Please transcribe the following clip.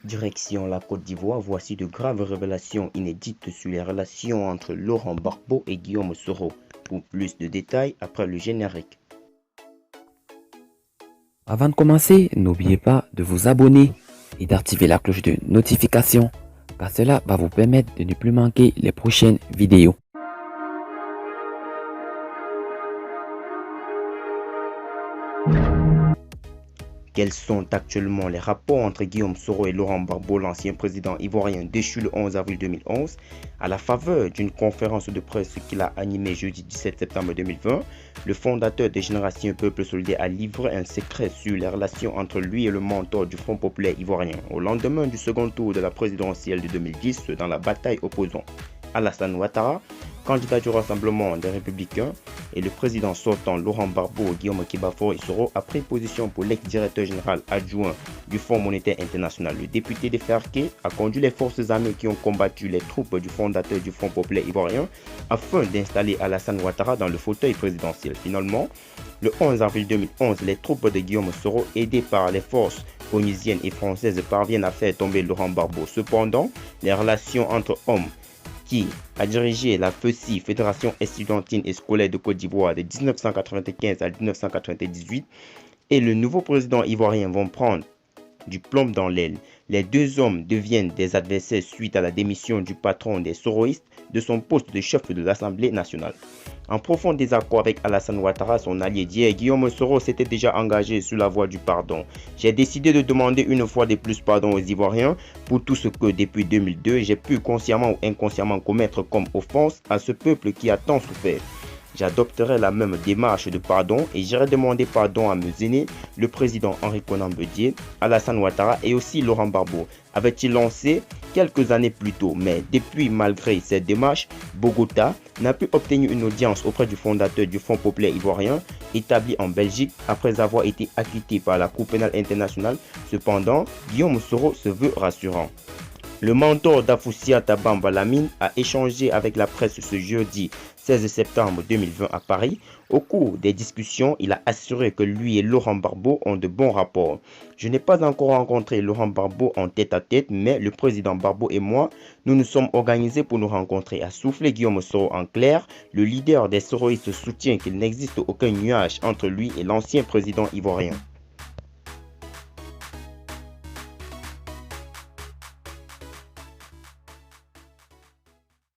Direction la Côte d'Ivoire, voici de graves révélations inédites sur les relations entre Laurent Gbagbo et Guillaume Soro. Pour plus de détails, après le générique. Avant de commencer, n'oubliez pas de vous abonner et d'activer la cloche de notification, car cela va vous permettre de ne plus manquer les prochaines vidéos. Quels sont actuellement les rapports entre Guillaume Soro et Laurent Gbagbo, l'ancien président ivoirien déchu le 11 avril 2011, à la faveur d'une conférence de presse qu'il a animée jeudi 17 septembre 2020, le fondateur de Génération Peuple Solidaire a livré un secret sur les relations entre lui et le mentor du Front Populaire ivoirien au lendemain du second tour de la présidentielle de 2010 dans la bataille opposant Alassane Ouattara, candidat du Rassemblement des Républicains, et le président sortant Laurent Gbagbo, Guillaume Kebafor et Soro a pris position pour l'ex-directeur général adjoint du Fonds monétaire international. Le député de Ferké a conduit les forces armées qui ont combattu les troupes du fondateur du Front populaire ivoirien afin d'installer Alassane Ouattara dans le fauteuil présidentiel. Finalement, le 11 avril 2011, les troupes de Guillaume Soro, aidées par les forces onusiennes et françaises, parviennent à faire tomber Laurent Gbagbo. Cependant, les relations entre hommes qui a dirigé la FESI, Fédération estudiantine et scolaire de Côte d'Ivoire de 1995 à 1998, et le nouveau président ivoirien vont prendre du plomb dans l'aile. Les deux hommes deviennent des adversaires suite à la démission du patron des soroïstes de son poste de chef de l'Assemblée nationale. En profond désaccord avec Alassane Ouattara, son allié d'hier, Guillaume Soro s'était déjà engagé sur la voie du pardon. J'ai décidé de demander une fois de plus pardon aux Ivoiriens pour tout ce que depuis 2002 j'ai pu consciemment ou inconsciemment commettre comme offense à ce peuple qui a tant souffert. J'adopterai la même démarche de pardon et j'irai demander pardon à mes aînés, le président Henri Konan Bédié, Alassane Ouattara et aussi Laurent Gbagbo, avait-il lancé quelques années plus tôt. Mais depuis, malgré cette démarche, Bogota n'a pu obtenir une audience auprès du fondateur du Fonds populaire ivoirien, établi en Belgique, après avoir été acquitté par la Cour pénale internationale. Cependant, Guillaume Soro se veut rassurant. Le mentor d'Afoussia Tabamba Lamine a échangé avec la presse ce jeudi 16 septembre 2020 à Paris. Au cours des discussions, il a assuré que lui et Laurent Gbagbo ont de bons rapports. Je n'ai pas encore rencontré Laurent Gbagbo en tête-à-tête, mais le président Gbagbo et moi, nous nous sommes organisés pour nous rencontrer, a soufflé Guillaume Soro. En clair, le leader des soroïstes soutient qu'il n'existe aucun nuage entre lui et l'ancien président ivoirien.